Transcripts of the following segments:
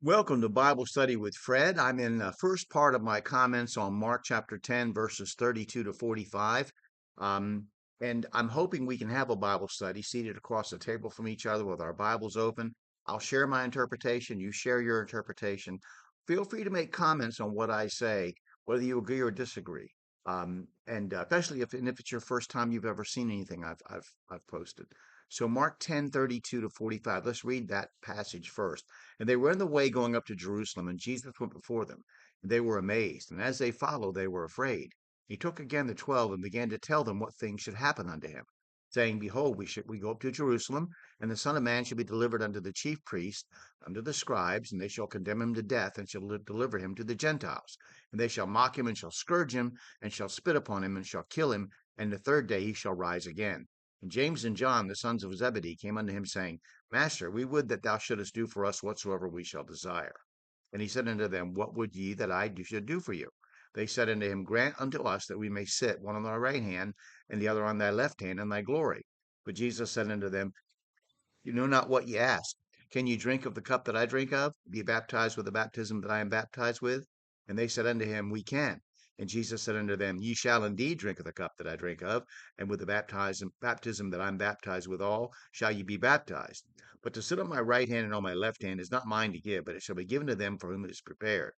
Welcome to Bible Study with Fred. I'm in the first part of my comments on Mark chapter 10, verses 32 to 45. Um, and I'm hoping we can have a Bible study seated across the table from each other with our Bibles open. I'll share my interpretation. You share your interpretation. Feel free to make comments on what I say, whether you agree or disagree. And especially if it's your first time you've ever seen anything I've posted. So Mark 10, 32 to 45. Let's read that passage first. And they were in the way going up to Jerusalem, and Jesus went before them. And they were amazed, and as they followed, they were afraid. He took again the 12 and began to tell them what things should happen unto him, saying, Behold, we go up to Jerusalem, and the Son of Man shall be delivered unto the chief priests, unto the scribes, and they shall condemn him to death, and shall deliver him to the Gentiles. And they shall mock him, and shall scourge him, and shall spit upon him, and shall kill him, and the third day he shall rise again. And James and John, the sons of Zebedee, came unto him, saying, Master, we would that thou shouldest do for us whatsoever we shall desire. And he said unto them, What would ye that should do for you? They said unto him, Grant unto us that we may sit, one on thy right hand, and the other on thy left hand, in thy glory. But Jesus said unto them, You know not what ye ask. Can ye drink of the cup that I drink of, be baptized with the baptism that I am baptized with? And they said unto him, We can. And Jesus said unto them, Ye shall indeed drink of the cup that I drink of, and with the baptism that I am baptized withal shall ye be baptized. But to sit on my right hand and on my left hand is not mine to give, but it shall be given to them for whom it is prepared.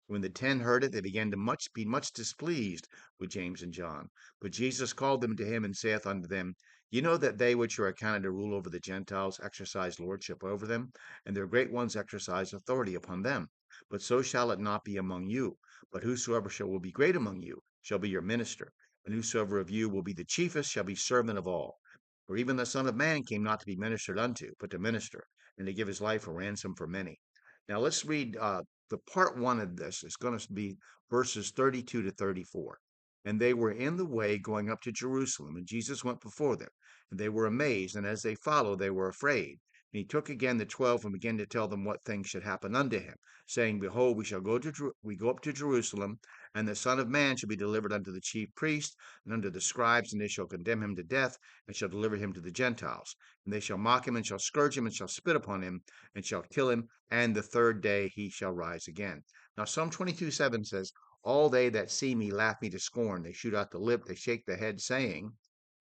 When the 10 heard it, they began to be much displeased with James and John. But Jesus called them to him and saith unto them, You know that they which are accounted to rule over the Gentiles exercise lordship over them, and their great ones exercise authority upon them. But so shall it not be among you. But whosoever will be great among you shall be your minister, and whosoever of you will be the chiefest shall be servant of all. For even the Son of Man came not to be ministered unto, but to minister, and to give his life a ransom for many. Now let's read the part one of this. It's going to be verses 32 to 34. And they were in the way going up to Jerusalem, and Jesus went before them. And they were amazed, and as they followed, they were afraid. And he took again the 12 and began to tell them what things should happen unto him, saying, Behold, we go up to Jerusalem, and the Son of Man shall be delivered unto the chief priests and unto the scribes, and they shall condemn him to death, and shall deliver him to the Gentiles. And they shall mock him, and shall scourge him, and shall spit upon him, and shall kill him, and the third day he shall rise again. Now Psalm 22:7 says, All they that see me laugh me to scorn. They shoot out the lip, they shake the head, saying,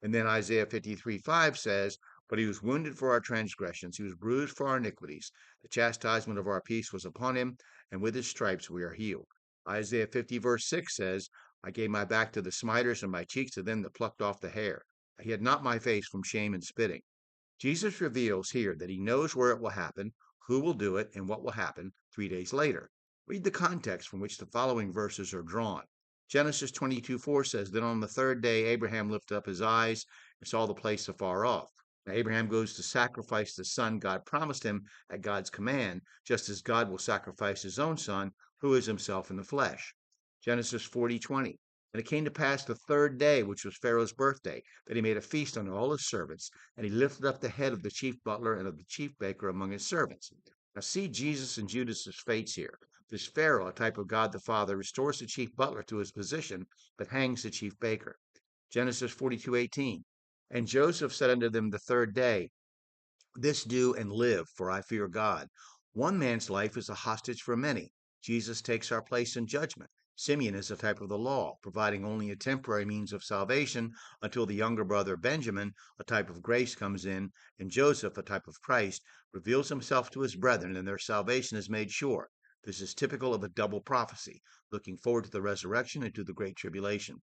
and then Isaiah 53:5 says, But he was wounded for our transgressions, he was bruised for our iniquities. The chastisement of our peace was upon him, and with his stripes we are healed. Isaiah 50, verse 6 says, I gave my back to the smiters and my cheeks to them that plucked off the hair. I hid not my face from shame and spitting. Jesus reveals here that he knows where it will happen, who will do it, and what will happen 3 days later. Read the context from which the following verses are drawn. Genesis 22:4 says, Then on the third day Abraham lifted up his eyes and saw the place afar off. Now Abraham goes to sacrifice the son God promised him at God's command, just as God will sacrifice his own son, who is himself in the flesh. Genesis 40:20. And it came to pass the third day, which was Pharaoh's birthday, that he made a feast unto all his servants, and he lifted up the head of the chief butler and of the chief baker among his servants. Now see Jesus and Judas's fates here. This Pharaoh, a type of God the Father, restores the chief butler to his position, but hangs the chief baker. Genesis 42:18. And Joseph said unto them the third day, This do and live, for I fear God. One man's life is a hostage for many. Jesus takes our place in judgment. Simeon is a type of the law, providing only a temporary means of salvation until the younger brother Benjamin, a type of grace, comes in, and Joseph, a type of Christ, reveals himself to his brethren, and their salvation is made sure. This is typical of a double prophecy, looking forward to the resurrection and to the great tribulation.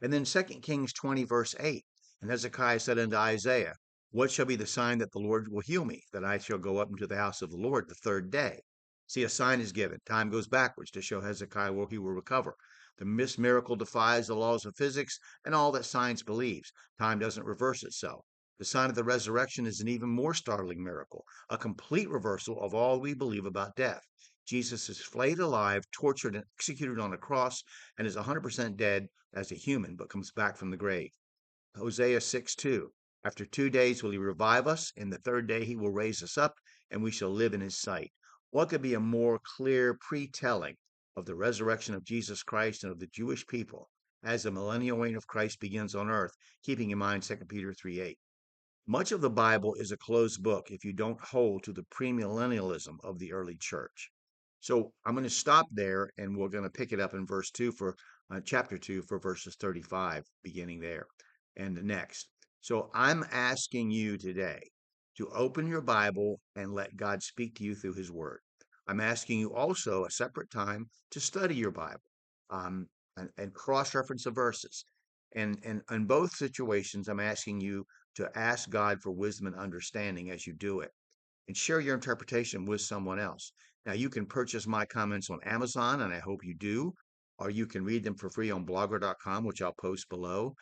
And then 2 Kings 20, verse 8. And Hezekiah said unto Isaiah, What shall be the sign that the Lord will heal me, that I shall go up into the house of the Lord the third day? See, a sign is given. Time goes backwards to show Hezekiah where he will recover. The miracle defies the laws of physics and all that science believes. Time doesn't reverse itself. The sign of the resurrection is an even more startling miracle, a complete reversal of all we believe about death. Jesus is flayed alive, tortured, and executed on a cross, and is 100% dead as a human, but comes back from the grave. Hosea 6:2. After 2 days will he revive us, and the third day he will raise us up, and we shall live in his sight. What could be a more clear pre-telling of the resurrection of Jesus Christ and of the Jewish people as the millennial reign of Christ begins on earth, keeping in mind 2 Peter 3:8. Much of the Bible is a closed book if you don't hold to the premillennialism of the early church. So I'm going to stop there and we're going to pick it up in verse 2 for chapter 2 for verses 35, beginning there and the next. So I'm asking you today to open your Bible and let God speak to you through his word. I'm asking you also a separate time to study your Bible um, and cross-reference the verses. And in both situations, I'm asking you to ask God for wisdom and understanding as you do it and share your interpretation with someone else. Now, you can purchase my comments on Amazon, and I hope you do, or you can read them for free on blogger.com, which I'll post below.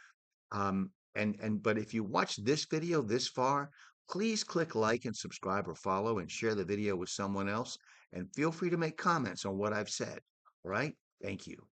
But if you watch this video this far, please click like and subscribe or follow and share the video with someone else. And feel free to make comments on what I've said. All right? Thank you.